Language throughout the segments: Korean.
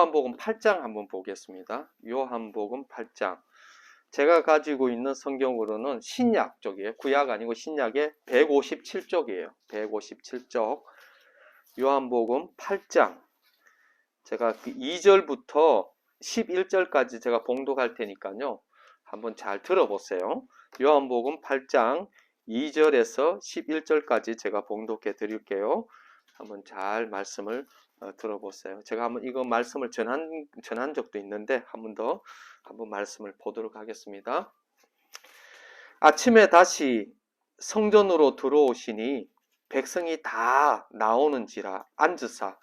요한복음 8장 한번 보겠습니다. 요한복음 8장. 제가 가지고 있는 성경으로는 신약 쪽이에요. 구약 아니고 신약의 157쪽이에요. 157쪽. 요한복음 8장. 제가 2절부터 11절까지 제가 봉독할 테니까요. 한번 잘 들어보세요. 요한복음 8장 2절에서 11절까지 제가 봉독해 드릴게요. 한번 잘 말씀을 들어보세요. 제가 한번 이거 말씀을 전한 적도 있는데 한번 말씀을 보도록 하겠습니다. 아침에 다시 성전으로 들어오시니 백성이 다 나오는지라 앉으사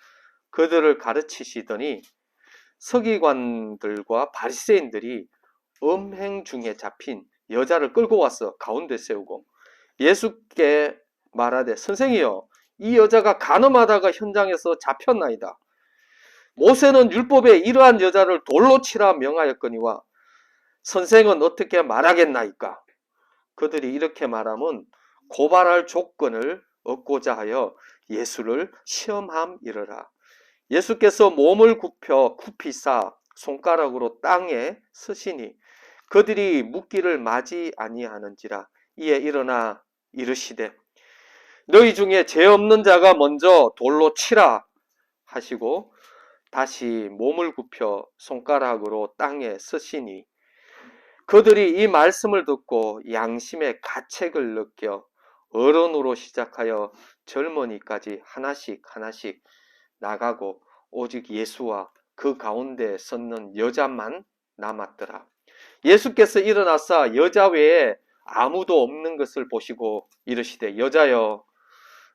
그들을 가르치시더니 서기관들과 바리새인들이 음행 중에 잡힌 여자를 끌고 와서 가운데 세우고 예수께 말하되 선생이여 이 여자가 간음하다가 현장에서 잡혔나이다. 모세는 율법에 이러한 여자를 돌로 치라 명하였거니와 선생은 어떻게 말하겠나이까? 그들이 이렇게 말하면 고발할 조건을 얻고자 하여 예수를 시험함이러라. 예수께서 몸을 굽히사 손가락으로 땅에 쓰시니 그들이 묻기를 마지 아니하는지라. 이에 일어나 이르시되 너희 중에 죄 없는 자가 먼저 돌로 치라 하시고 다시 몸을 굽혀 손가락으로 땅에 쓰시니 그들이 이 말씀을 듣고 양심의 가책을 느껴 어른으로 시작하여 젊은이까지 하나씩 나가고 오직 예수와 그 가운데 섰는 여자만 남았더라. 예수께서 일어나사 여자 외에 아무도 없는 것을 보시고 이르시되 여자여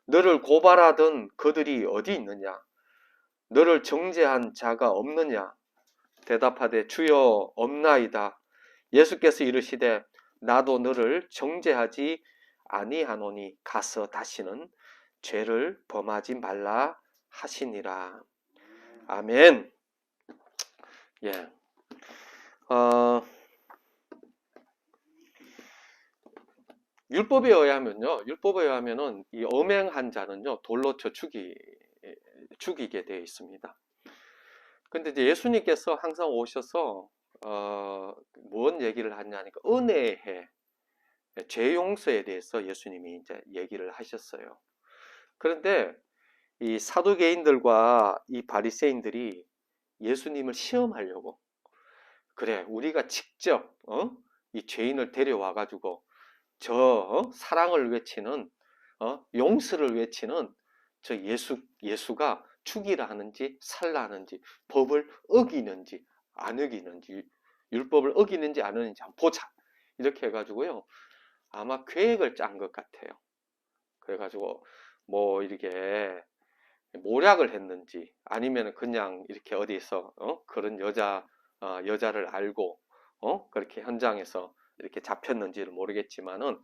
너를 고발하던 그들이 어디 있느냐? 너를 정죄한 자가 없느냐? 대답하되 주여 없나이다. 예수께서 이르시되 나도 너를 정죄하지 아니하노니 가서 다시는 죄를 범하지 말라 하시니라. 아멘. 예. 율법에 의하면은 이 음행한 자는요 돌로 쳐 죽이게 되어 있습니다. 근데 이제 예수님께서 항상 오셔서 뭔 얘기를 하냐니까 은혜의 해, 죄 용서에 대해서 예수님이 이제 얘기를 하셨어요. 그런데 이 사두개인들과 이 바리새인들이 예수님을 시험하려고 그래 우리가 직접 이 죄인을 데려와 가지고 사랑을 외치는 용서를 외치는 저 예수가 죽이라 하는지 살라 하는지 법을 어기는지 안 어기는지 율법을 어기는지 안 어기는지 한번 보자 이렇게 해가지고요 아마 계획을 짠 것 같아요. 그래가지고 뭐 이렇게 모략을 했는지 아니면 그냥 이렇게 어디서 그런 여자를 알고 그렇게 현장에서 이렇게 잡혔는지를 모르겠지만은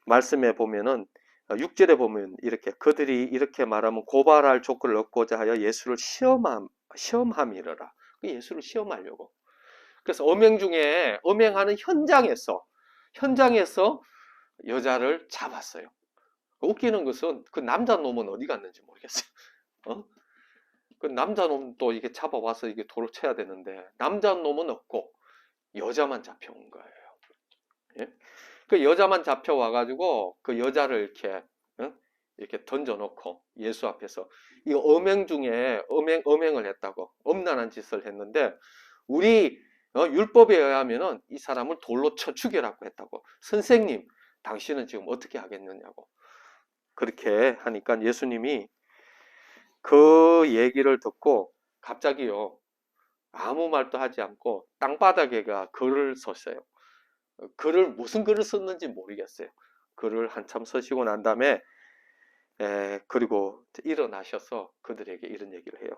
말씀에 보면은 6절에 보면 이렇게 그들이 이렇게 말하면 고발할 조건을 얻고자 하여 예수를 시험함이러라. 예수를 시험하려고. 그래서 음행하는 현장에서 여자를 잡았어요. 웃기는 것은 그 남자 놈은 어디 갔는지 모르겠어요. 그 남자 놈도 이게 잡아와서 이게 도로 쳐야 되는데 남자 놈은 없고 여자만 잡혀온 거예요. 예? 그 여자만 잡혀와가지고 그 여자를 이렇게 던져놓고 예수 앞에서 이 음행 중에 음행을 했다고 엄란한 짓을 했는데 우리 율법에 의하면은 이 사람을 돌로 쳐 죽여라고 했다고. 선생님, 당신은 지금 어떻게 하겠느냐고. 그렇게 하니까 예수님이 그 얘기를 듣고 갑자기요 아무 말도 하지 않고 땅바닥에가 글을 썼어요. 무슨 글을 썼는지 모르겠어요. 글을 한참 쓰시고 난 다음에 그리고 일어나셔서 그들에게 이런 얘기를 해요.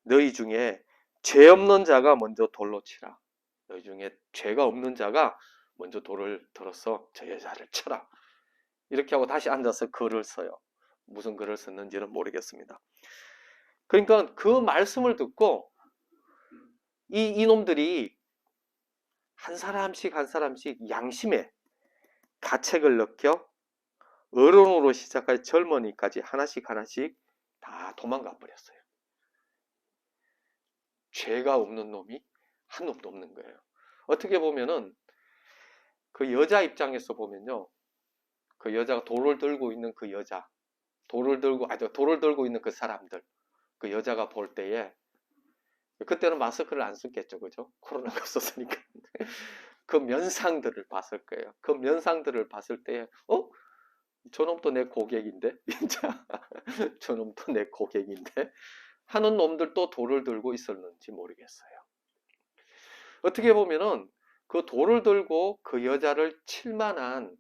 너희 중에 죄 없는 자가 먼저 돌로 치라. 너희 중에 죄가 없는 자가 먼저 돌을 들어서 저 여자를 쳐라. 이렇게 하고 다시 앉아서 글을 써요. 무슨 글을 썼는지는 모르겠습니다. 그러니까 그 말씀을 듣고 이놈들이 한 사람씩 양심에 가책을 느껴 어른으로 시작해 젊은이까지 하나씩 다 도망가 버렸어요. 죄가 없는 놈이 한 놈도 없는 거예요. 어떻게 보면은 그 여자 입장에서 보면요, 그 여자가 돌을 들고 있는 그 여자, 돌을 들고 있는 그 사람들, 그 여자가 볼 때에, 그때는 마스크를 안 썼겠죠, 그죠? 코로나가 없었으니까. 그 면상들을 봤을 거예요. 그 면상들을 봤을 때, 저놈도 내 고객인데, 진짜 저놈도 내 고객인데 하는 놈들도 돌을 들고 있었는지 모르겠어요. 어떻게 보면은 그 돌을 들고 그 여자를 칠 만한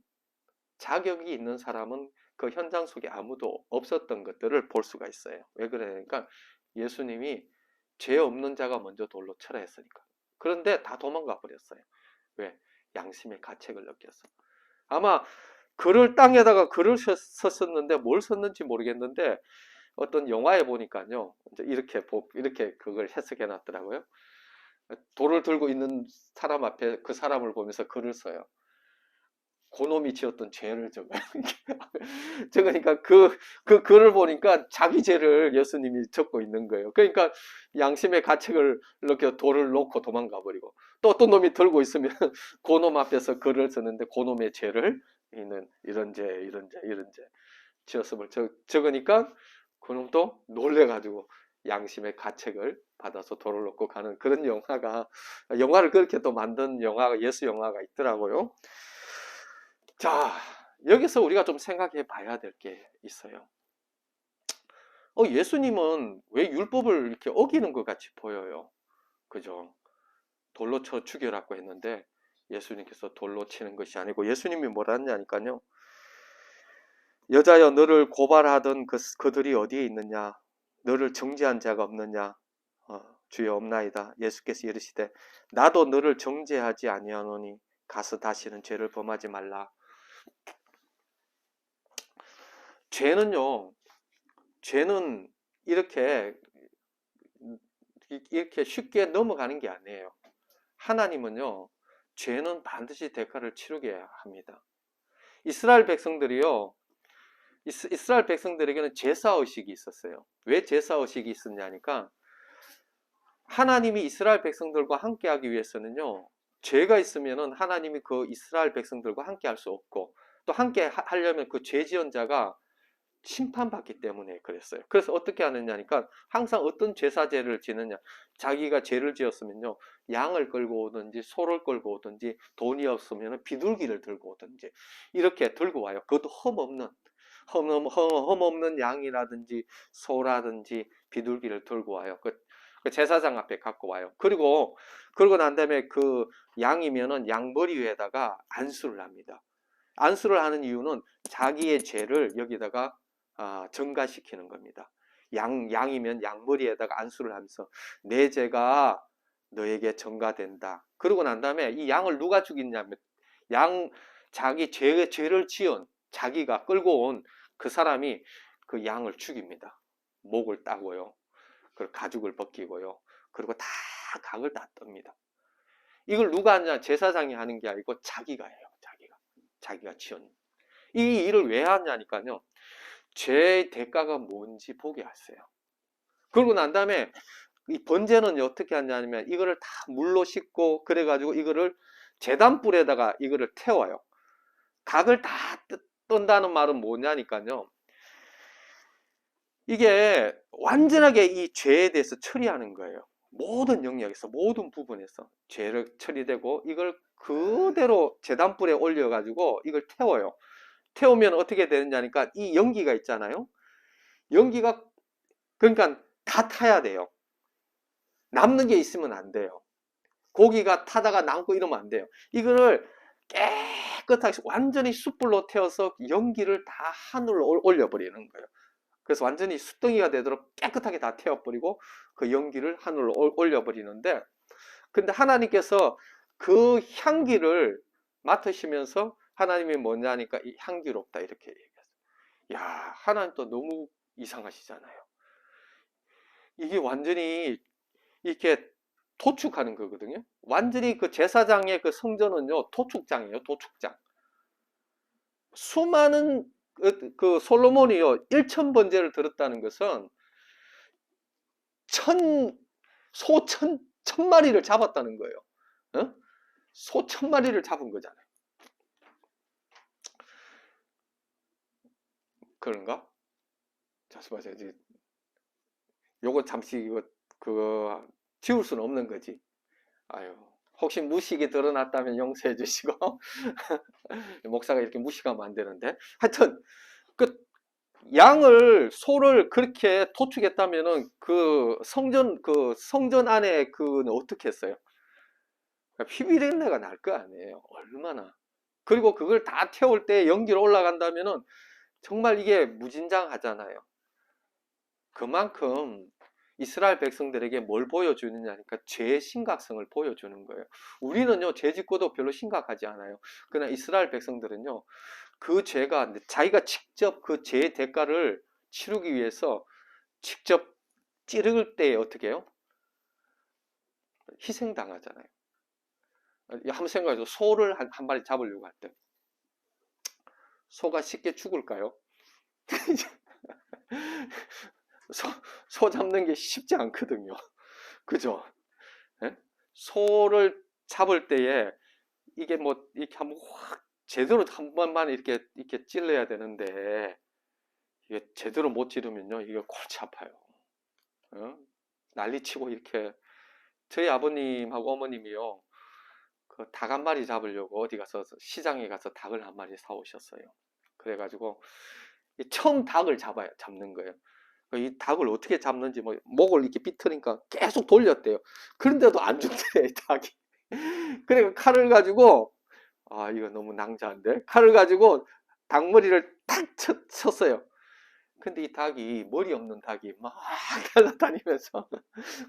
자격이 있는 사람은 그 현장 속에 아무도 없었던 것들을 볼 수가 있어요. 왜 그러니까 예수님이 죄 없는 자가 먼저 돌로 쳐라 했으니까. 그런데 다 도망가 버렸어요. 왜? 양심의 가책을 느꼈어. 아마 땅에다가 글을 썼었는데 뭘 썼는지 모르겠는데 어떤 영화에 보니까요, 이렇게 그걸 해석해 놨더라고요. 돌을 들고 있는 사람 앞에 그 사람을 보면서 글을 써요. 그놈이 지었던 죄를 적어요. 적으니까 그 글을 보니까 자기 죄를 예수님이 적고 있는 거예요. 그러니까 양심의 가책을 이렇게 돌을 놓고 도망가 버리고, 또 어떤 놈이 들고 있으면 그놈 앞에서 글을 쓰는데 그놈의 죄를 이런 죄 지었음을 적으니까 그놈도 놀래가지고 양심의 가책을 받아서 돌을 놓고 가는 그런 영화를 그렇게 또 만든 예수 영화가 있더라고요. 자, 여기서 우리가 좀 생각해 봐야 될 게 있어요. 예수님은 왜 율법을 이렇게 어기는 것 같이 보여요? 그죠? 돌로 쳐 죽여라고 했는데 예수님께서 돌로 치는 것이 아니고 예수님이 뭐라 했냐니까요. 여자여, 너를 고발하던 그들이 어디에 있느냐? 너를 정죄한 자가 없느냐? 주여, 없나이다. 예수께서 이르시되 나도 너를 정죄하지 아니하노니 가서 다시는 죄를 범하지 말라. 죄는 이렇게 쉽게 넘어가는 게 아니에요. 하나님은요, 죄는 반드시 대가를 치르게 합니다. 이스라엘 백성들에게는 제사의식이 있었어요. 왜 제사의식이 있었냐니까, 하나님이 이스라엘 백성들과 함께 하기 위해서는요, 죄가 있으면은 하나님이 그 이스라엘 백성들과 함께 할 수 없고, 또 함께 하려면 그 죄 지은 자가 심판받기 때문에 그랬어요. 그래서 어떻게 하느냐니까 항상 어떤 제사제를 지느냐, 자기가 죄를 지었으면요, 양을 끌고 오든지 소를 끌고 오든지, 돈이 없으면 비둘기를 들고 오든지 이렇게 들고 와요. 그것도 흠없는 양이라든지 소라든지 비둘기를 들고 와요. 그 제사장 앞에 갖고 와요. 그러고 난 다음에 그 양이면은 양머리 위에다가 안수를 합니다. 안수를 하는 이유는 자기의 죄를 여기다가 전가시키는 겁니다. 양이면 양머리에다가 안수를 하면서 내 죄가 너에게 전가된다. 그러고 난 다음에 이 양을 누가 죽이냐면 자기 죄를 지은 자기가 끌고 온 그 사람이 그 양을 죽입니다. 목을 따고요. 그리고 가죽을 벗기고요. 그리고 다 각을 다 떱니다. 이걸 누가 하냐? 제사장이 하는 게 아니고 자기가 해요. 자기가 지은. 이 일을 왜 하냐니까요. 죄의 대가가 뭔지 보게 하세요. 그러고 난 다음에 이 번제는 어떻게 하냐면 이거를 다 물로 씻고 그래가지고 이거를 제단불에다가 이거를 태워요. 각을 다 뜬다는 말은 뭐냐니까요. 이게 완전하게 이 죄에 대해서 처리하는 거예요. 모든 영역에서, 모든 부분에서 죄를 처리되고 이걸 그대로 제단불에 올려가지고 이걸 태워요. 태우면 어떻게 되느냐니까 이 연기가 있잖아요. 연기가 그러니까 다 타야 돼요. 남는 게 있으면 안 돼요. 고기가 타다가 남고 이러면 안 돼요. 이거를 깨끗하게 완전히 숯불로 태워서 연기를 다 하늘로 올려버리는 거예요. 그래서 완전히 숯덩이가 되도록 깨끗하게 다 태워버리고 그 연기를 하늘로 올려버리는데, 근데 하나님께서 그 향기를 맡으시면서 하나님이 뭐냐니까 이 향기롭다 이렇게 얘기했어요. 야, 하나님 또 너무 이상하시잖아요. 이게 완전히 이렇게 도축하는 거거든요. 완전히 그 제사장의 그 성전은요, 도축장이에요, 도축장. 수많은 그 솔로몬이요, 1000번제를 드렸다는 것은 소 천 마리를 잡았다는 거예요. 어? 소 1000마리를 잡은 거잖아요. 그런가? 자, 봐세요. 요거 잠시 그거 지울 수는 없는 거지. 아유, 혹시 무식이 드러났다면 용서해 주시고 목사가 이렇게 무식하면 안 되는데, 하여튼 그 소를 그렇게 도축했다면은 그 성전 안에 그는 어떻게 했어요? 피비린내가 날 거 아니에요. 얼마나. 그리고 그걸 다 태울 때 연기로 올라간다면은 정말 이게 무진장하잖아요. 그만큼 이스라엘 백성들에게 뭘 보여주느냐니까 죄의 심각성을 보여주는 거예요. 우리는요, 죄 짓고도 별로 심각하지 않아요. 그러나 이스라엘 백성들은요, 그 죄가 자기가 직접 그 죄의 대가를 치르기 위해서 직접 찌를 때 어떻게 해요? 희생당하잖아요. 한번 생각해서 소를 한 마리 잡으려고 할 때 소가 쉽게 죽을까요? 소 잡는 게 쉽지 않거든요. 그죠? 예? 소를 잡을 때에 이게 뭐 이렇게 한번 확 제대로 한 번만 이렇게 찔러야 되는데 이게 제대로 못 찌르면요 이게 골치 아파요. 어? 난리치고 이렇게 저희 아버님하고 어머님이요 그 닭 한 마리 잡으려고 어디 가서 시장에 가서 닭을 한 마리 사오셨어요. 그래가지고 처음 닭을 잡는 거예요. 이 닭을 어떻게 잡는지 뭐 목을 이렇게 비틀니까 계속 돌렸대요. 그런데도 안 죽대요, 이 닭이. 그래서 칼을 가지고 아 이거 너무 낭자한데 칼을 가지고 닭머리를 탁 쳤어요. 근데 이 닭이 머리 없는 닭이 막 날아다니면서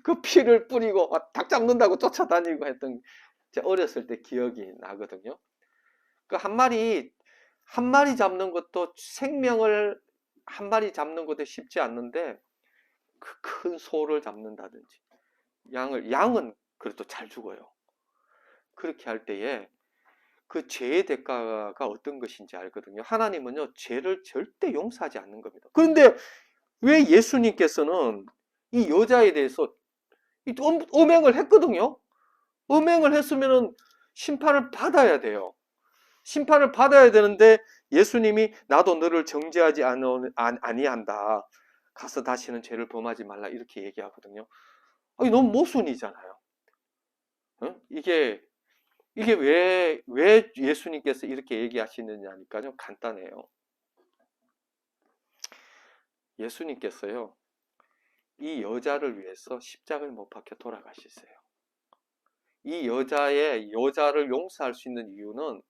그 피를 뿌리고 닭 잡는다고 쫓아다니고 했던 제 어렸을 때 기억이 나거든요. 그 한 마리 잡는 것도 생명을 한 마리 잡는 것도 쉽지 않는데 그 큰 소를 잡는다든지 양은 그래도 잘 죽어요. 그렇게 할 때에 그 죄의 대가가 어떤 것인지 알거든요. 하나님은요 죄를 절대 용서하지 않는 겁니다. 그런데 왜 예수님께서는 이 여자에 대해서 음행을 했거든요. 음행을 했으면 심판을 받아야 돼요. 심판을 받아야 되는데 예수님이 나도 너를 정죄하지 아니한다. 가서 다시는 죄를 범하지 말라 이렇게 얘기하거든요. 아니, 너무 모순이잖아요. 어? 이게 왜 예수님께서 이렇게 얘기하시느냐니까요. 간단해요. 예수님께서요. 이 여자를 위해서 십자가를 못 박혀 돌아가셨어요. 이 여자를 용서할 수 있는 이유는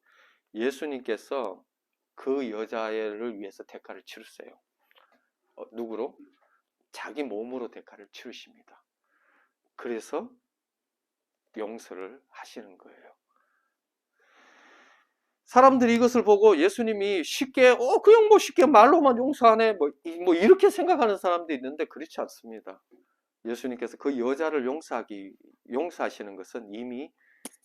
예수님께서 그 여자를 위해서 대가를 치르세요. 누구로? 자기 몸으로 대가를 치르십니다. 그래서 용서를 하시는 거예요. 사람들이 이것을 보고 예수님이 쉽게 그냥 뭐 쉽게 말로만 용서하네 뭐 이렇게 생각하는 사람도 있는데 그렇지 않습니다. 예수님께서 그 여자를 용서하시는 것은 이미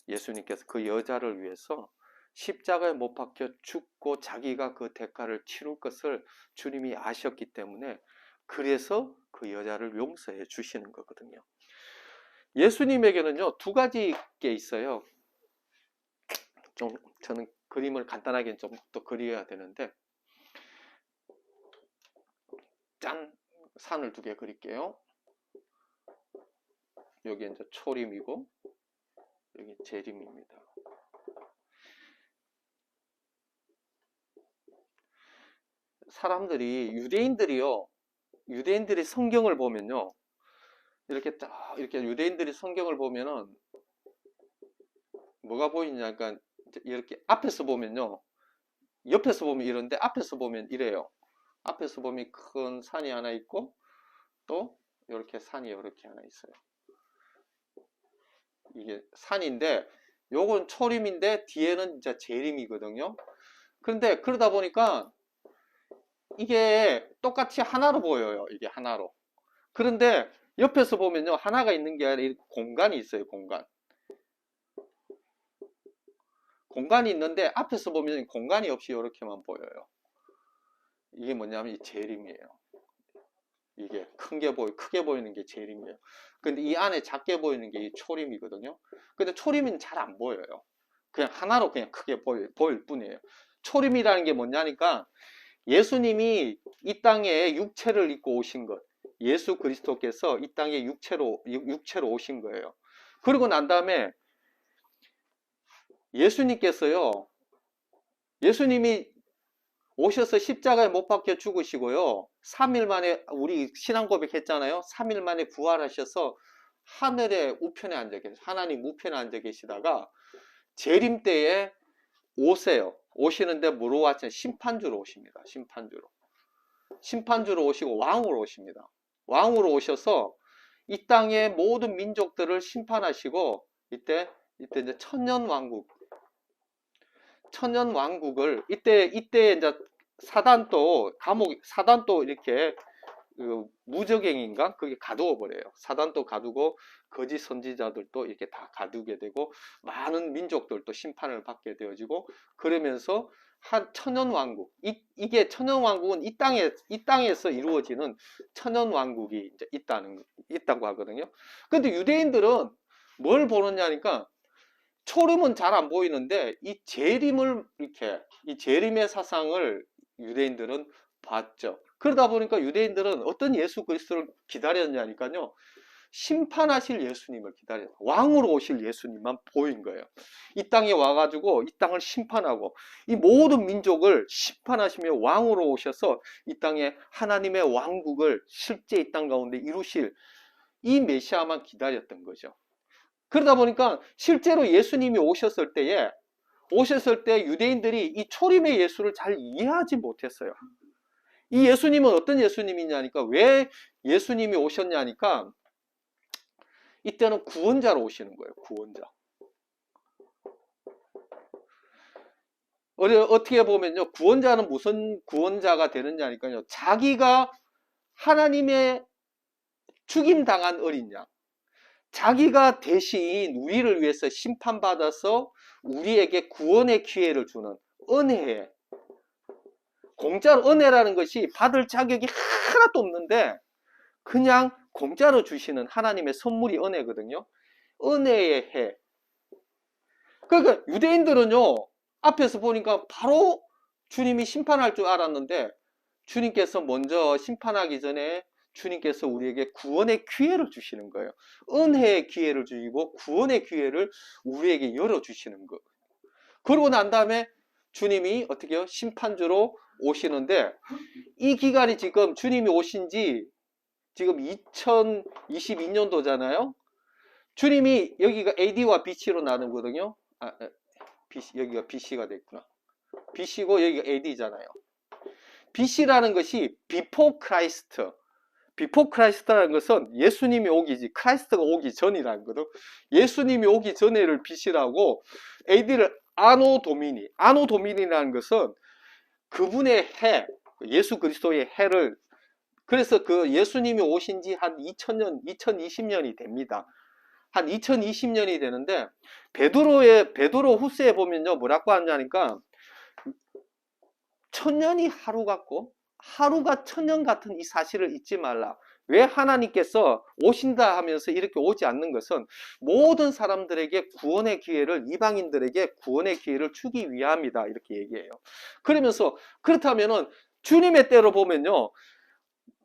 예수님께서 그 여자를 위해서 십자가에 못 박혀 죽고 자기가 그 대가를 치를 것을 주님이 아셨기 때문에 그래서 그 여자를 용서해 주시는 거거든요. 예수님에게는요 두 가지 게 있어요. 좀 저는 그림을 간단하게 좀 더 그려야 되는데 짠! 산을 두 개 그릴게요. 여기 이제 초림이고 여기 재림입니다. 사람들이 유대인들이 성경을 보면요 이렇게 유대인들이 성경을 보면은 뭐가 보이냐 그러니까 이렇게 앞에서 보면요 옆에서 보면 이런데 앞에서 보면 이래요. 앞에서 보면 큰 산이 하나 있고 또 이렇게 산이 이렇게 하나 있어요. 이게 산인데 요건 초림인데 뒤에는 이제 재림이거든요. 그런데 그러다 보니까 이게 똑같이 하나로 보여요. 이게 하나로. 그런데 옆에서 보면요 하나가 있는 게 아니라 공간이 있어요. 공간이 있는데 앞에서 보면 공간이 없이 이렇게만 보여요. 이게 뭐냐면 이 재림이에요. 이게 크게 보이는 게 재림이에요. 근데 이 안에 작게 보이는 게 이 초림이거든요. 근데 초림은 잘 안 보여요. 그냥 하나로 그냥 크게 보일 뿐이에요. 초림이라는 게 뭐냐니까 예수님이 이 땅에 육체를 입고 오신 것, 예수 그리스도께서 이 땅에 육체로 오신 거예요. 그리고 난 다음에 예수님이 오셔서 십자가에 못 박혀 죽으시고요. 3일 만에, 우리 신앙 고백했잖아요. 3일 만에 부활하셔서 하늘의 우편에 앉아 계세요. 하나님 우편에 앉아 계시다가 재림 때에 오세요. 오시는데 뭐로 왔죠? 심판주로 오십니다. 심판주로 오시고 왕으로 오십니다. 왕으로 오셔서 이 땅의 모든 민족들을 심판하시고 이때 이제 천년 왕국을 이때 이제 사단도 이렇게 무적행인가 그게 가두어 버려요. 사단도 가두고 거짓 선지자들도 이렇게 다 가두게 되고 많은 민족들도 심판을 받게 되어지고 그러면서 한 천년 왕국 이게 천년 왕국은 이 땅에서 이루어지는 천년 왕국이 이제 있다고 하거든요. 근데 유대인들은 뭘 보느냐니까 초림은 잘 안 보이는데 이 재림의 사상을 유대인들은 봤죠. 그러다 보니까 유대인들은 어떤 예수 그리스도를 기다렸냐니까요. 심판하실 예수님을 기다렸어요. 왕으로 오실 예수님만 보인 거예요. 이 땅에 와가지고 이 땅을 심판하고 이 모든 민족을 심판하시며 왕으로 오셔서 이 땅에 하나님의 왕국을 실제 이 땅 가운데 이루실 이 메시아만 기다렸던 거죠. 그러다 보니까 실제로 예수님이 오셨을 때 유대인들이 이 초림의 예수를 잘 이해하지 못했어요. 이 예수님은 어떤 예수님이냐니까 왜 예수님이 오셨냐니까 이때는 구원자로 오시는 거예요. 구원자. 어떻게 보면요. 구원자는 무슨 구원자가 되느냐니까요. 자기가 하나님의 죽임당한 어린 양. 자기가 대신 우리를 위해서 심판받아서 우리에게 구원의 기회를 주는 은혜에 공짜로 은혜라는 것이 받을 자격이 하나도 없는데 그냥 공짜로 주시는 하나님의 선물이 은혜거든요. 은혜의 해. 그러니까 유대인들은요. 앞에서 보니까 바로 주님이 심판할 줄 알았는데 주님께서 먼저 심판하기 전에 주님께서 우리에게 구원의 기회를 주시는 거예요. 은혜의 기회를 주시고 구원의 기회를 우리에게 열어주시는 거. 그러고 난 다음에 주님이 어떻게 해요? 심판주로 오시는데 이 기간이 지금 주님이 오신 지 지금 2022년도잖아요. 주님이 여기가 AD와 BC로 나누거든요. 여기가 BC가 됐구나. BC고 여기가 AD잖아요. BC라는 것이 Before Christ. Before Christ라는 것은 예수님이 오기지 크라이스트가 오기 전이라는 거든. 예수님이 오기 전에를 BC라고 AD를 아노 도미니라는 것은 그분의 해, 예수 그리스도의 해를 그래서 그 예수님이 오신 지 한 2020년이 됩니다. 한 2020년이 되는데 베드로 후서에 보면요 뭐라고 하냐니까 천년이 하루 같고 하루가 천년 같은 이 사실을 잊지 말라. 왜 하나님께서 오신다 하면서 이렇게 오지 않는 것은 모든 사람들에게 구원의 기회를 이방인들에게 구원의 기회를 주기 위함이다 이렇게 얘기해요. 그러면서 그렇다면은 주님의 때로 보면요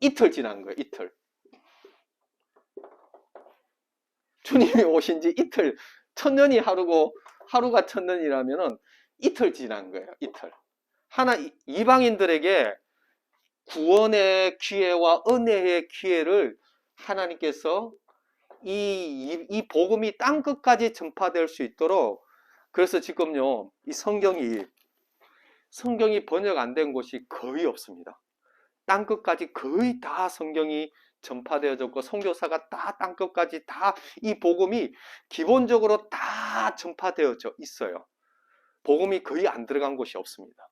이틀 지난 거예요. 이틀. 주님이 오신 지 이틀. 천년이 하루고 하루가 천년이라면은 이틀 지난 거예요. 이틀. 이방인들에게 구원의 기회와 은혜의 기회를 하나님께서 이 복음이 땅끝까지 전파될 수 있도록 그래서 지금요 이 성경이 번역 안 된 곳이 거의 없습니다. 땅끝까지 거의 다 성경이 전파되어졌고 선교사가 다 땅끝까지 다 이 복음이 기본적으로 다 전파되어져 있어요. 복음이 거의 안 들어간 곳이 없습니다.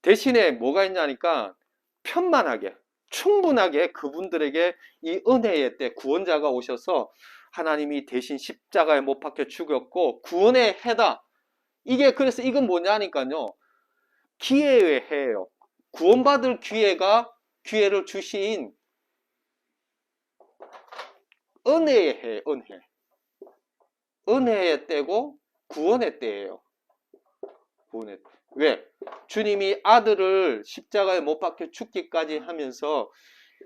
대신에 뭐가 있냐니까 편만하게 충분하게 그분들에게 이 은혜의 때 구원자가 오셔서 하나님이 대신 십자가에 못 박혀 죽였고 구원의 해다. 이게 그래서 이건 뭐냐니까요. 기회의 해예요. 구원받을 기회가 기회를 주신 은혜의 해, 은혜. 은혜의 때고 구원의 때예요. 구원의 때. 왜? 주님이 아들을 십자가에 못 박혀 죽기까지 하면서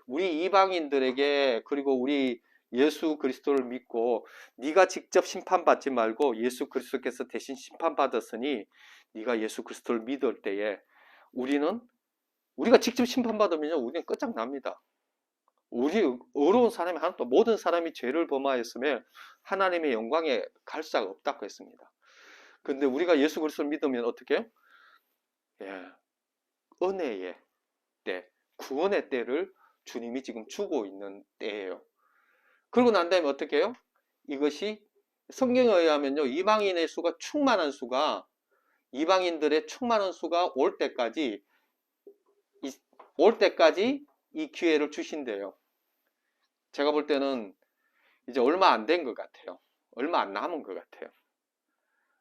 우리 이방인들에게, 그리고 우리 예수 그리스도를 믿고 네가 직접 심판받지 말고 예수 그리스도께서 대신 심판받았으니 네가 예수 그리스도를 믿을 때에 우리가 직접 심판받으면요, 우리는 끝장납니다. 우리 어려운 사람이 하나도, 모든 사람이 죄를 범하였으면 하나님의 영광에 갈 수가 없다고 했습니다. 근데 우리가 예수 그리스도를 믿으면 어떻게 해요? 예, 은혜의 때, 구원의 때를 주님이 지금 주고 있는 때예요. 그러고 난 다음에 어떻게 해요? 이것이 성경에 의하면요, 이방인의 수가 충만한 수가, 이방인들의 충만한 수가 올 때까지 이 기회를 주신대요. 제가 볼 때는 이제 얼마 안 된 것 같아요. 얼마 안 남은 것 같아요.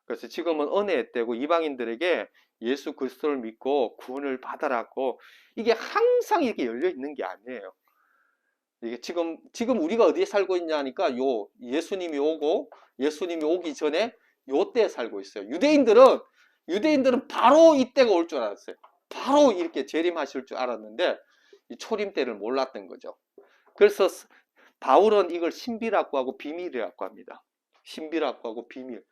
그래서 지금은 은혜의 때고 이방인들에게 예수 그리스도를 믿고 구원을 받아라고, 이게 항상 이렇게 열려 있는 게 아니에요. 이게 지금 우리가 어디에 살고 있냐 하니까 예수님이 오기 전에 요 때에 살고 있어요. 유대인들은 바로 이때가 올 줄 알았어요. 바로 이렇게 재림하실 줄 알았는데 이 초림 때를 몰랐던 거죠. 그래서 바울은 이걸 신비라고 하고 비밀이라고 합니다. 신비라고 하고 비밀.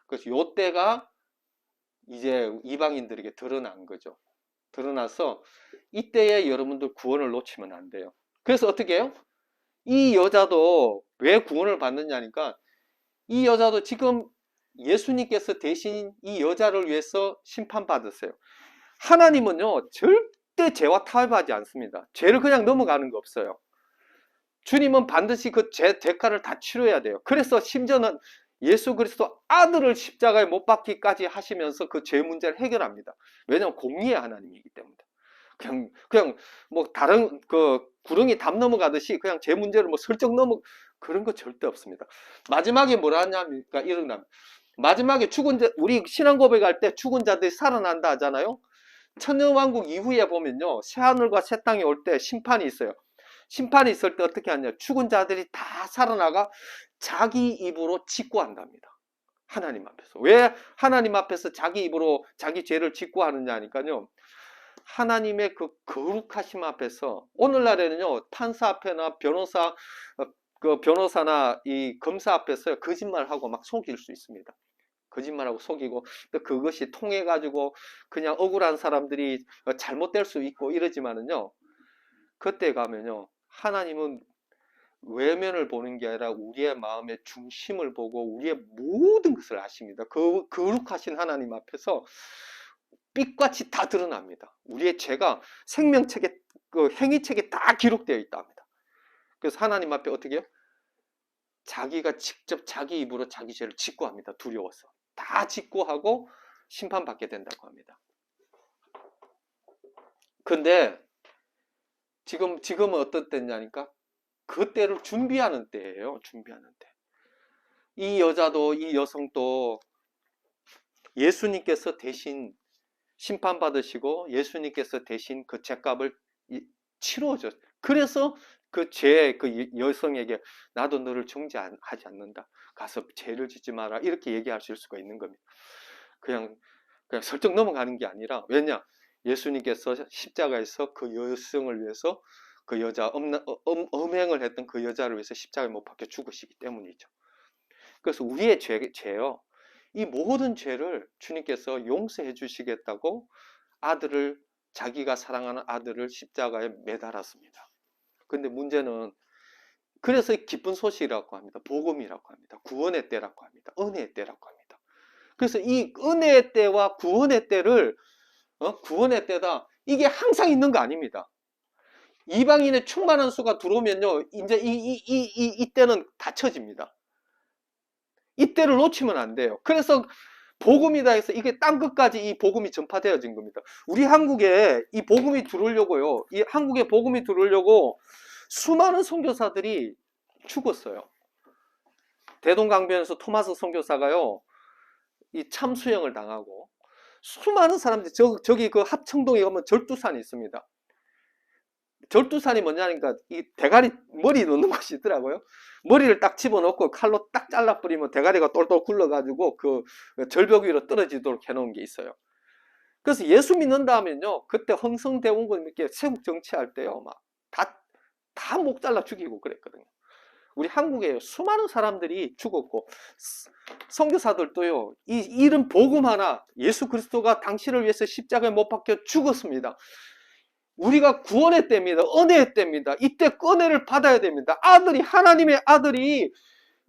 그래서 요 때가 이제 이방인들에게 드러난 거죠. 드러나서 이때에 여러분들 구원을 놓치면 안 돼요. 그래서 어떻게 해요? 이 여자도 왜 구원을 받느냐니까, 이 여자도 지금 예수님께서 대신 이 여자를 위해서 심판받았어요. 하나님은요, 절대 죄와 타협하지 않습니다. 죄를 그냥 넘어가는 거 없어요. 주님은 반드시 그 죄 대가를 다 치러야 돼요. 그래서 심지어는 예수 그리스도 아들을 십자가에 못 박기까지 하시면서 그 죄 문제를 해결합니다. 왜냐하면 공의의 하나님이기 때문에. 그냥 뭐 다른 그 구렁이 담 넘어가듯이 그냥 죄 문제를 뭐 슬쩍 그런 거 절대 없습니다. 마지막에 뭐라 하냐니까 이런다. 마지막에 죽은 자, 우리 신앙 고백할 때 죽은 자들이 살아난다 하잖아요. 천년왕국 이후에 보면요, 새하늘과 새 땅이 올 때 심판이 있어요. 심판이 있을 때 어떻게 하냐, 죽은 자들이 다 살아나가 자기 입으로 직구한답니다. 하나님 앞에서. 왜 하나님 앞에서 자기 입으로 자기 죄를 직구하느냐 하니까요, 하나님의 그 거룩하심 앞에서, 오늘날에는요, 판사 앞에나 변호사나 이 검사 앞에서 거짓말하고 막 속일 수 있습니다. 거짓말하고 속이고, 또 그것이 통해 가지고 그냥 억울한 사람들이 잘못될 수 있고 이러지만은요, 그때 가면요, 하나님은 외면을 보는 게 아니라 우리의 마음의 중심을 보고 우리의 모든 것을 아십니다. 그 거룩하신 하나님 앞에서 빛같이 다 드러납니다. 우리의 죄가 생명책에, 그 행위책에 다 기록되어 있답니다. 그래서 하나님 앞에 어떻게 해요? 자기가 직접 자기 입으로 자기 죄를 직구합니다. 두려워서. 다 직구하고 심판받게 된다고 합니다. 근데 지금은 어떤 때냐니까, 그 때를 준비하는 때예요. 준비하는 때. 이 여자도, 이 여성도 예수님께서 대신 심판받으시고 예수님께서 대신 그 죄값을 치러줘. 그래서 그 여성에게 나도 너를 정죄하지 않는다. 가서 죄를 짓지 마라. 이렇게 얘기하실 수가 있는 겁니다. 그냥 슬쩍 넘어가는 게 아니라, 왜냐? 예수님께서 십자가에서 그 여성을 위해서, 그 여자, 음행을 했던 그 여자를 위해서 십자가에 못 박혀 죽으시기 때문이죠. 그래서 우리의 죄요, 이 모든 죄를 주님께서 용서해 주시겠다고 자기가 사랑하는 아들을 십자가에 매달았습니다. 근데 문제는, 그래서 기쁜 소식이라고 합니다. 복음이라고 합니다. 구원의 때라고 합니다. 은혜의 때라고 합니다. 그래서 이 은혜의 때와 구원의 때를, 구원의 때다, 이게 항상 있는 거 아닙니다. 이방인의 충만한 수가 들어오면요, 이제 이때는 닫혀집니다. 이때를 놓치면 안 돼요. 그래서 복음이다 해서 이게 땅끝까지 이 복음이 전파되어진 겁니다. 우리 한국에 이 복음이 들어오려고요, 이 한국에 복음이 들어오려고 수많은 선교사들이 죽었어요. 대동강변에서 토마스 선교사가요, 이 참수형을 당하고, 수많은 사람들이, 저기 그 합청동에 가면 절두산이 있습니다. 절두산이 뭐냐니까 이 대가리 머리 넣는 곳이 있더라고요. 머리를 딱 집어넣고 칼로 딱 잘라버리면 대가리가 똘똘 굴러가지고 그 절벽 위로 떨어지도록 해놓은 게 있어요. 그래서 예수 믿는다면요, 그때 흥성대원군 이렇게 세국 정치할 때요, 막 다 목 잘라 죽이고 그랬거든요. 우리 한국에 수많은 사람들이 죽었고, 선교사들도요, 이 이런 복음 하나, 예수 그리스도가 당신을 위해서 십자가에 못 박혀 죽었습니다. 우리가 구원의 때입니다. 은혜의 때입니다. 이때 은혜를 받아야 됩니다. 하나님의 아들이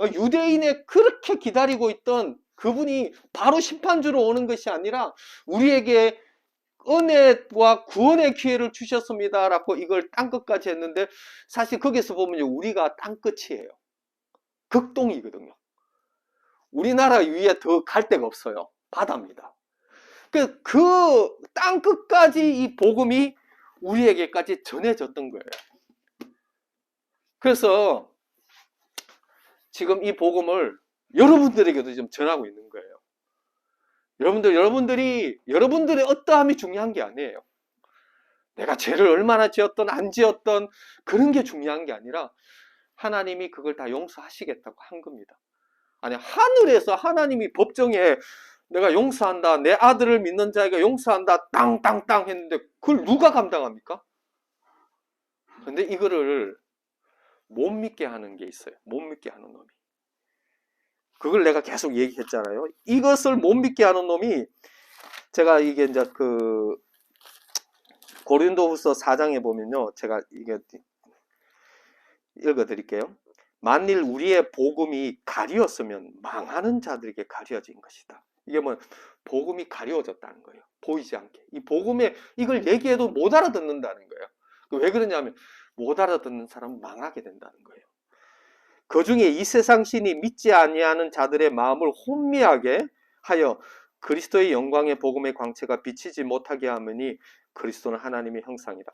유대인에 그렇게 기다리고 있던 그분이 바로 심판주로 오는 것이 아니라 우리에게 은혜와 구원의 기회를 주셨습니다 라고 이걸 땅끝까지 했는데, 사실 거기서 보면 우리가 땅끝이에요. 극동이거든요. 우리나라 위에 더 갈 데가 없어요. 바다입니다. 그 땅끝까지 이 복음이 우리에게까지 전해졌던 거예요. 그래서 지금 이 복음을 여러분들에게도 좀 전하고 있는 거예요. 여러분들의 어떠함이 중요한 게 아니에요. 내가 죄를 얼마나 지었던 안 지었던 그런 게 중요한 게 아니라 하나님이 그걸 다 용서하시겠다고 한 겁니다. 아니, 하늘에서 하나님이 법정에 내가 용서한다, 내 아들을 믿는 자에게 용서한다, 땅땅땅 했는데 그걸 누가 감당합니까? 근데 이거를 못 믿게 하는 게 있어요. 못 믿게 하는 놈이. 그걸 내가 계속 얘기했잖아요. 이것을 못 믿게 하는 놈이, 제가 이게 이제 그 고린도후서 4장에 보면요, 제가 이게 읽어드릴게요. 만일 우리의 복음이 가리웠으면 망하는 자들에게 가려진 것이다. 이게 뭐 복음이 가려워졌다는 거예요. 보이지 않게. 이 복음에 이걸 얘기해도 못 알아듣는다는 거예요. 왜 그러냐면 못 알아듣는 사람은 망하게 된다는 거예요. 그 중에 이 세상 신이 믿지 아니하는 자들의 마음을 혼미하게 하여 그리스도의 영광의 복음의 광채가 비치지 못하게 하느니 그리스도는 하나님의 형상이다.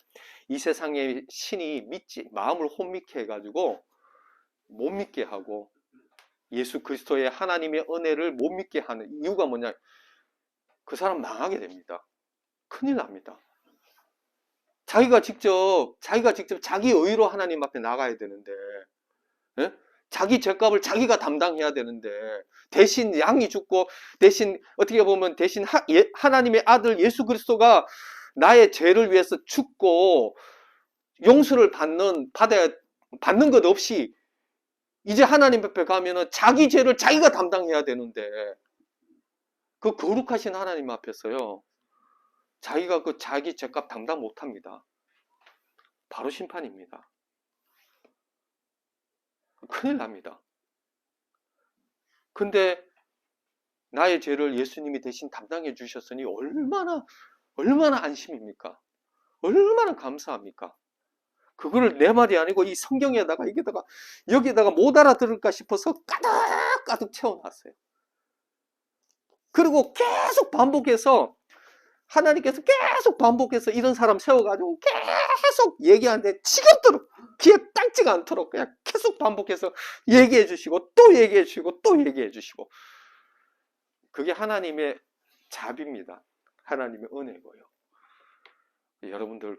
이 세상의 신이 마음을 혼미케 해가지고 못 믿게 하고 예수 그리스도의 하나님의 은혜를 못 믿게 하는 이유가 뭐냐? 그 사람 망하게 됩니다. 큰일 납니다. 자기가 직접 자기 의로 하나님 앞에 나가야 되는데, 예? 자기 죄값을 자기가 담당해야 되는데, 대신 양이 죽고, 대신 어떻게 보면 대신 하나님의 아들 예수 그리스도가 나의 죄를 위해서 죽고 용서를 받는 것 없이 이제 하나님 앞에 가면은 자기 죄를 자기가 담당해야 되는데, 그 거룩하신 하나님 앞에서요, 자기가 그 자기 죄값 담당 못합니다. 바로 심판입니다. 큰일 납니다. 근데 나의 죄를 예수님이 대신 담당해 주셨으니 얼마나 안심입니까? 얼마나 감사합니까? 그거를 내 말이 아니고 이 성경에다가 여기다가 못 알아들을까 싶어서 가득 채워놨어요. 그리고 계속 반복해서 하나님께서 계속 반복해서 이런 사람 세워가지고 계속 얘기하는데 지겹도록 귀에 닦지가 않도록 그냥 계속 반복해서 얘기해 주시고 또 얘기해 주시고 또 얘기해 주시고, 그게 하나님의 자비입니다. 하나님의 은혜고요. 여러분들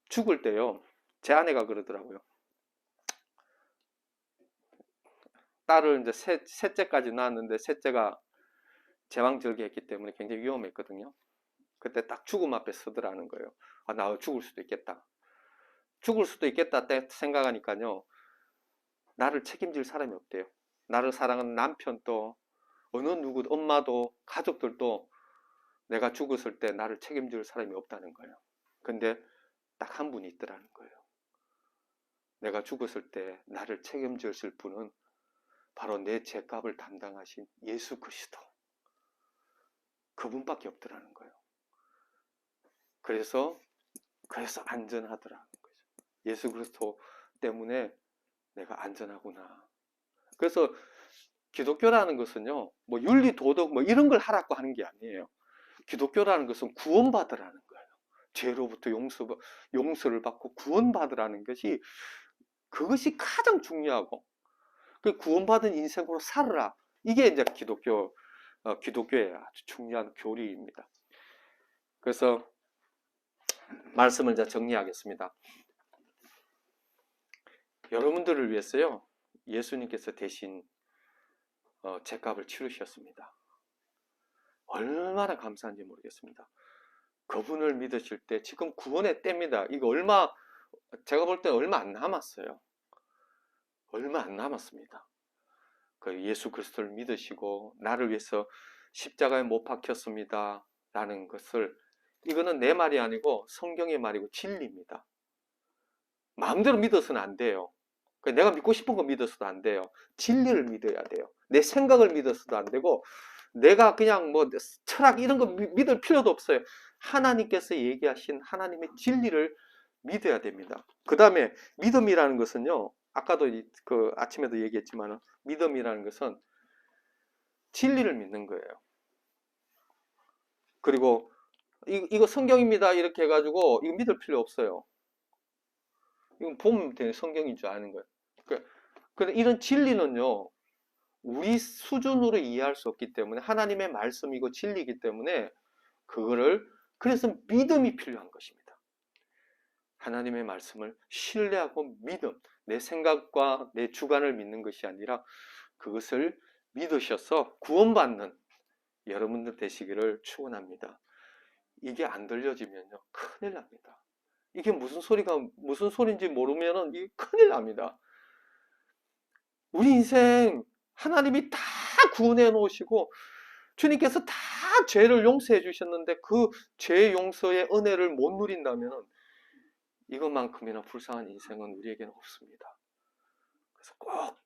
죽을 때요, 제 아내가 그러더라고요. 딸을 이제 셋째까지 낳았는데 셋째가 제왕절개했기 때문에 굉장히 위험했거든요. 그때 딱 죽음 앞에 서더라는 거예요. 아, 나 죽을 수도 있겠다. 죽을 수도 있겠다 생각하니까요, 나를 책임질 사람이 없대요. 나를 사랑하는 남편도 어느 누구도, 엄마도 가족들도 내가 죽었을 때 나를 책임질 사람이 없다는 거예요. 근데 딱 한 분이 있더라는 거예요. 내가 죽었을 때 나를 책임질 분은 바로 내 죄값을 담당하신 예수 그리스도, 그분밖에 없더라는 거예요. 그래서 안전하더라는 거죠. 예수 그리스도 때문에 내가 안전하구나. 그래서 기독교라는 것은요, 뭐 윤리 도덕 뭐 이런 걸 하라고 하는 게 아니에요. 기독교라는 것은 구원받으라는 거예요. 죄로부터 용서를 받고 구원받으라는 것이, 그것이 가장 중요하고, 그 구원받은 인생으로 살아라. 이게 이제 기독교의 아주 중요한 교리입니다. 그래서 말씀을 이제 정리하겠습니다. 여러분들을 위해서요, 예수님께서 대신 죗값을 치르셨습니다. 얼마나 감사한지 모르겠습니다. 그분을 믿으실 때 지금 구원의 때입니다. 이거 제가 볼 때 얼마 안 남았어요. 얼마 안 남았습니다. 그 예수 그리스도를 믿으시고 나를 위해서 십자가에 못 박혔습니다 라는 것을, 이거는 내 말이 아니고 성경의 말이고 진리입니다. 마음대로 믿어서는 안 돼요. 내가 믿고 싶은 거 믿어서도 안 돼요. 진리를 믿어야 돼요. 내 생각을 믿어서도 안 되고, 내가 그냥 뭐 철학 이런 거 믿을 필요도 없어요. 하나님께서 얘기하신 하나님의 진리를 믿어야 됩니다. 그 다음에 믿음이라는 것은요, 아까도 그 아침에도 얘기했지만, 믿음이라는 것은 진리를 믿는 거예요. 그리고 이거 성경입니다 이렇게 해가지고 이거 믿을 필요 없어요. 이건 보면 되는 성경인 줄 아는 거예요. 근데 이런 진리는요, 우리 수준으로 이해할 수 없기 때문에, 하나님의 말씀이고 진리이기 때문에 그래서 믿음이 필요한 것입니다. 하나님의 말씀을 신뢰하고 믿음, 내 생각과 내 주관을 믿는 것이 아니라 그것을 믿으셔서 구원받는 여러분들 되시기를 축원합니다. 이게 안 들려지면요, 큰일 납니다. 이게 무슨 소리인지 모르면은 이게 큰일 납니다. 우리 인생 하나님이 다 구원해 놓으시고 주님께서 다 죄를 용서해 주셨는데, 그 죄 용서의 은혜를 못 누린다면 이것만큼이나 불쌍한 인생은 우리에게는 없습니다. 그래서 꼭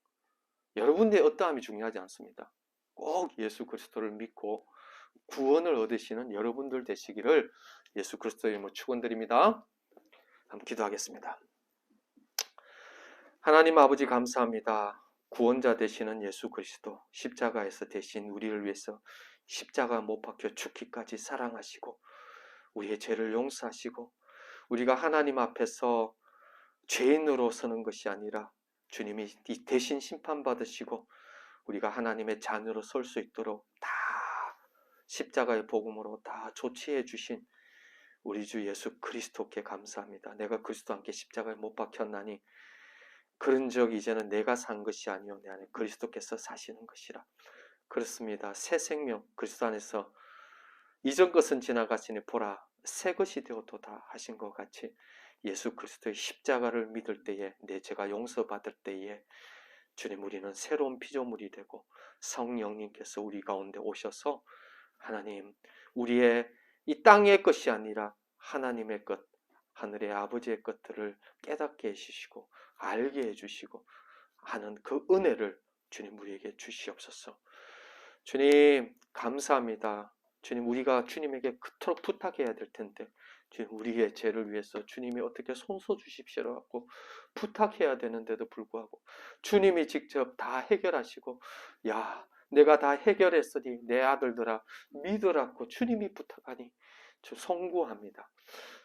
여러분들의 어떠함이 중요하지 않습니다. 꼭 예수 그리스도를 믿고 구원을 얻으시는 여러분들 되시기를 예수 그리스도의 이름으로 축원드립니다. 한번 기도하겠습니다. 하나님 아버지 감사합니다. 구원자 되시는 예수 그리스도, 십자가에서 대신 우리를 위해서 십자가 못 박혀 죽기까지 사랑하시고 우리의 죄를 용서하시고, 우리가 하나님 앞에서 죄인으로 서는 것이 아니라 주님이 대신 심판받으시고 우리가 하나님의 자녀로 설 수 있도록 다 십자가의 복음으로 다 조치해 주신 우리 주 예수 그리스도께 감사합니다. 내가 그리스도와 함께 십자가에 못 박혔나니 그런즉 이제는 내가 산 것이 아니요 내 안에 그리스도께서 사시는 것이라. 그렇습니다. 새 생명 그리스도 안에서 이전 것은 지나갔으니 보라 새 것이 되었도다 하신 것 같이, 예수 그리스도의 십자가를 믿을 때에, 내 죄가 용서받을 때에 주님 우리는 새로운 피조물이 되고 성령님께서 우리 가운데 오셔서 하나님, 우리의 이 땅의 것이 아니라 하나님의 것, 하늘의 아버지의 것들을 깨닫게 해주시고 알게 해주시고 하는 그 은혜를 주님 우리에게 주시옵소서. 주님 감사합니다. 주님, 우리가 주님에게 그토록 부탁해야 될 텐데 주님 우리의 죄를 위해서 주님이 어떻게 손써 주십시오라고 부탁해야 되는데도 불구하고 주님이 직접 다 해결하시고, 야 내가 다 해결했으니 내 아들들아 믿으라고 주님이 부탁하니 저 송구합니다.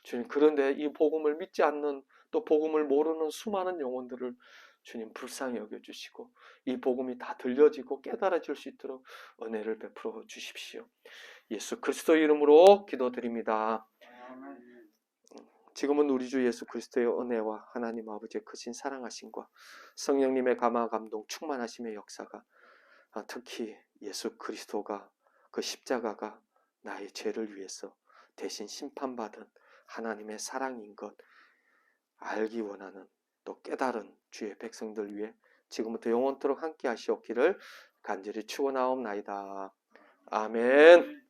주님, 그런데 이 복음을 믿지 않는, 또 복음을 모르는 수많은 영혼들을 주님 불쌍히 여겨주시고 이 복음이 다 들려지고 깨달아질 수 있도록 은혜를 베풀어 주십시오. 예수 그리스도의 이름으로 기도드립니다. 지금은 우리 주 예수 그리스도의 은혜와 하나님 아버지의 크신 사랑하심과 성령님의 감화 감동 충만하심의 역사가, 특히 예수 그리스도가 그 십자가가 나의 죄를 위해서 대신 심판받은 하나님의 사랑인 것 알기 원하는, 또 깨달은 주의 백성들 위해 지금부터 영원토록 함께 하시옵기를 간절히 축원하옵나이다. 아멘.